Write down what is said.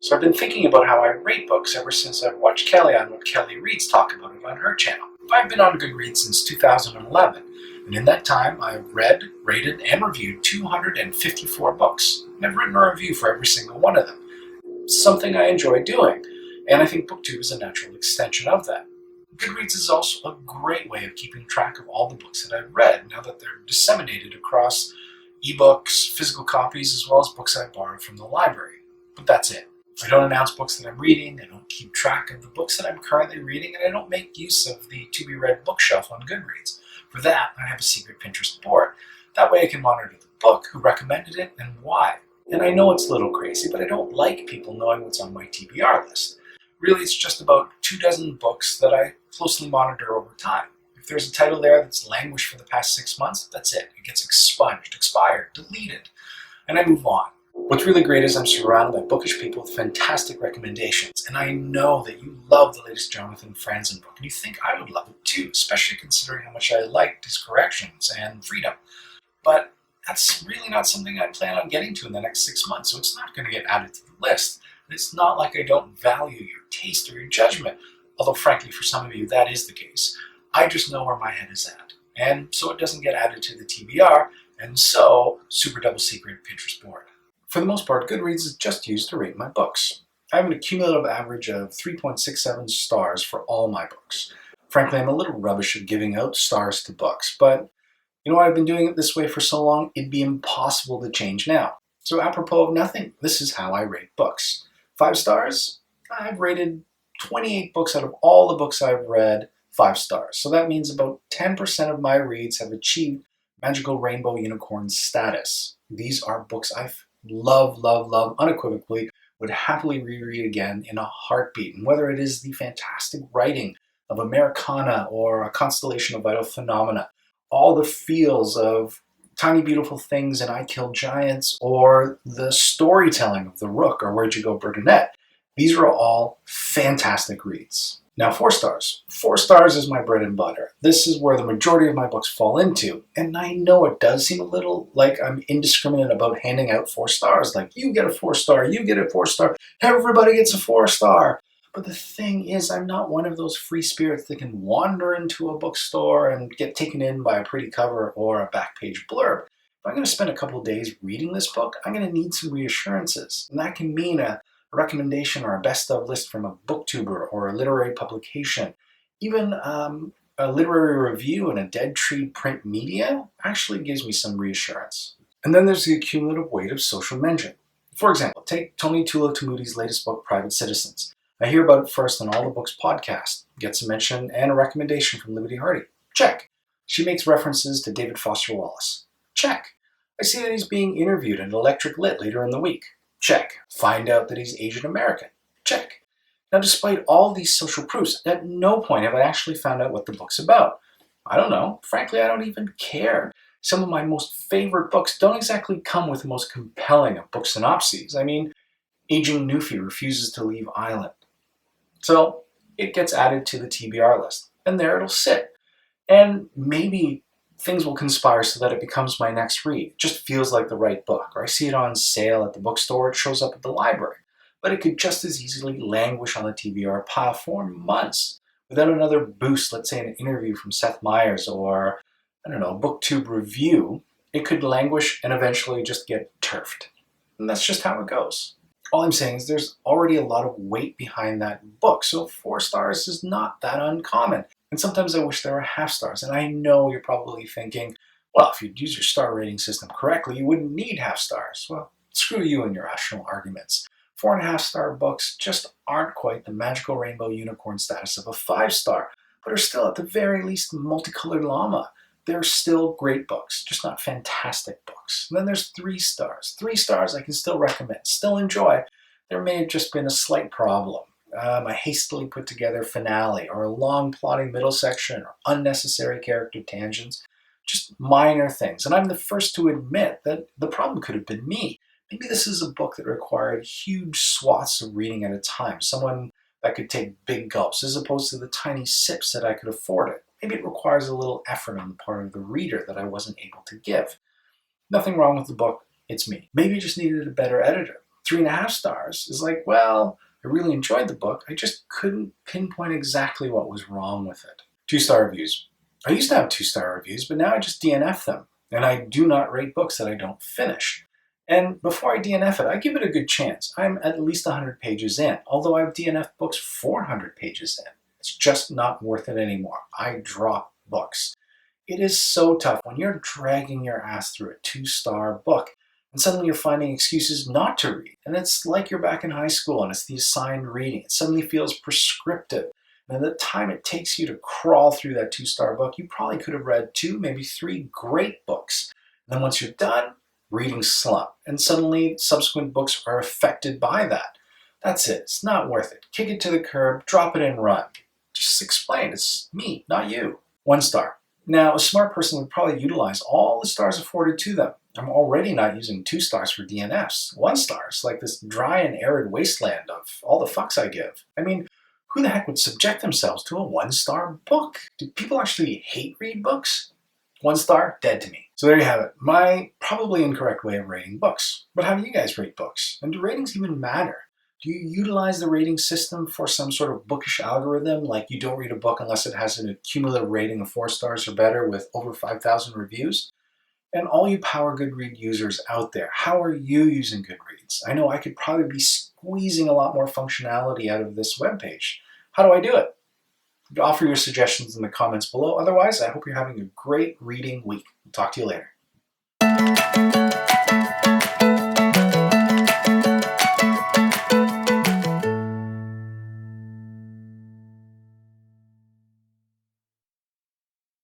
So I've been thinking about how I rate books ever since I've watched Kelly on What Kelly Reads talk about it on her channel. I've been on Goodreads since 2011, and in that time I've read, rated, and reviewed 254 books. And I've written a review for every single one of them. It's something I enjoy doing, and I think BookTube is a natural extension of that. Goodreads is also a great way of keeping track of all the books that I've read now that they're disseminated across ebooks, physical copies, as well as books I borrowed from the library. But that's it. I don't announce books that I'm reading, I don't keep track of the books that I'm currently reading, and I don't make use of the to-be-read bookshelf on Goodreads. For that, I have a secret Pinterest board. That way I can monitor the book, who recommended it, and why. And I know it's a little crazy, but I don't like people knowing what's on my TBR list. Really, it's just about 24 books that I closely monitor over time. If there's a title there that's languished for the past 6 months, that's it. It gets expunged, expired, deleted, and I move on. What's really great is I'm surrounded by bookish people with fantastic recommendations, and I know that you love the latest Jonathan Franzen book, and you think I would love it too, especially considering how much I liked his corrections and freedom. But that's really not something I plan on getting to in the next 6 months, so it's not going to get added to the list. And it's not like I don't value your taste or your judgment, although frankly for some of you that is the case. I just know where my head is at, and so it doesn't get added to the TBR, and so super double secret Pinterest board. For the most part, Goodreads is just used to rate my books. I have an cumulative average of 3.67 stars for all my books. Frankly, I'm a little rubbish at giving out stars to books, but you know what, I've been doing it this way for so long, it'd be impossible to change now. So apropos of nothing, this is how I rate books. 5 stars? I've rated 28 books out of all the books I've read 5 stars. So that means about 10% of my reads have achieved Magical Rainbow Unicorn status. These are books I've love unequivocally, would happily reread again in a heartbeat. And whether it is the fantastic writing of Americana or A Constellation of Vital Phenomena, all the feels of Tiny Beautiful Things and I Kill Giants, or the storytelling of The Rook or Where'd You Go, Bernadette, these are all fantastic reads. Now 4 stars. 4 stars is my bread and butter. This is where the majority of my books fall into. And I know it does seem a little like I'm indiscriminate about handing out 4 stars. Like, you get a 4 star, you get a 4 star, everybody gets a 4 star. But the thing is, I'm not one of those free spirits that can wander into a bookstore and get taken in by a pretty cover or a back page blurb. If I'm going to spend a couple of days reading this book, I'm going to need some reassurances. And that can mean a recommendation or a best of list from a booktuber or a literary publication. Even a literary review in a Dead Tree print media actually gives me some reassurance. And then there's the cumulative weight of social mention. For example, take Tony Tulo-Tamuti's latest book, Private Citizens. I hear about it first on All the Books podcast, gets a mention and a recommendation from Liberty Hardy. Check. She makes references to David Foster Wallace. Check. I see that he's being interviewed in Electric Lit later in the week. Check. Find out that he's Asian American. Check. Now, despite all these social proofs, at no point have I actually found out what the book's about. I don't know. Frankly, I don't even care. Some of my most favorite books don't exactly come with the most compelling of book synopses. I mean, Aging Newfie refuses to leave Island. So it gets added to the TBR list, and there it'll sit. And maybe things will conspire so that it becomes my next read. It just feels like the right book, or I see it on sale at the bookstore, it shows up at the library. But it could just as easily languish on the TBR pile for months without another boost, let's say an interview from Seth Meyers or, I don't know, a BookTube review. It could languish and eventually just get turfed. And that's just how it goes. All I'm saying is there's already a lot of weight behind that book, so 4 stars is not that uncommon. And sometimes I wish there were half stars, and I know you're probably thinking, well, if you'd use your star rating system correctly, you wouldn't need half stars. Well, screw you and your rational arguments. 4.5 star books just aren't quite the magical rainbow unicorn status of a 5 star, but are still at the very least multicolored llama. They're still great books, just not fantastic books. And then there's 3 stars. 3 stars I can still recommend, still enjoy. There may have just been a slight problem. A hastily put together finale, or a long plotting middle section, or unnecessary character tangents. Just minor things. And I'm the first to admit that the problem could have been me. Maybe this is a book that required huge swaths of reading at a time. Someone that could take big gulps as opposed to the tiny sips that I could afford it. Maybe it requires a little effort on the part of the reader that I wasn't able to give. Nothing wrong with the book, it's me. Maybe it just needed a better editor. 3.5 stars is like, well, I really enjoyed the book. I just couldn't pinpoint exactly what was wrong with it. 2-star reviews. I used to have 2-star reviews, but now I just DNF them. And I do not rate books that I don't finish. And before I DNF it, I give it a good chance. I'm at least 100 pages in, although I've DNF'd books 400 pages in. It's just not worth it anymore. I drop books. It is so tough when you're dragging your ass through a 2-star book and suddenly you're finding excuses not to read. And it's like you're back in high school and it's the assigned reading. It suddenly feels prescriptive. And the time it takes you to crawl through that 2-star book, you probably could have read 2, maybe 3 great books. And then once you're done, reading slump. And suddenly subsequent books are affected by that. That's it. It's not worth it. Kick it to the curb, drop it and run. Just explain. It's me, not you. 1 star. Now, a smart person would probably utilize all the stars afforded to them. I'm already not using 2 stars for DNFs. 1 star is like this dry and arid wasteland of all the fucks I give. I mean, who the heck would subject themselves to a 1-star book? Do people actually hate read books? 1 star, dead to me. So there you have it. My probably incorrect way of rating books. But how do you guys rate books? And do ratings even matter? Do you utilize the rating system for some sort of bookish algorithm, like you don't read a book unless it has a cumulative rating of 4 stars or better with over 5,000 reviews? And all you Power Goodread users out there, how are you using Goodreads? I know I could probably be squeezing a lot more functionality out of this webpage. How do I do it? Offer your suggestions in the comments below. Otherwise, I hope you're having a great reading week. Talk to you later.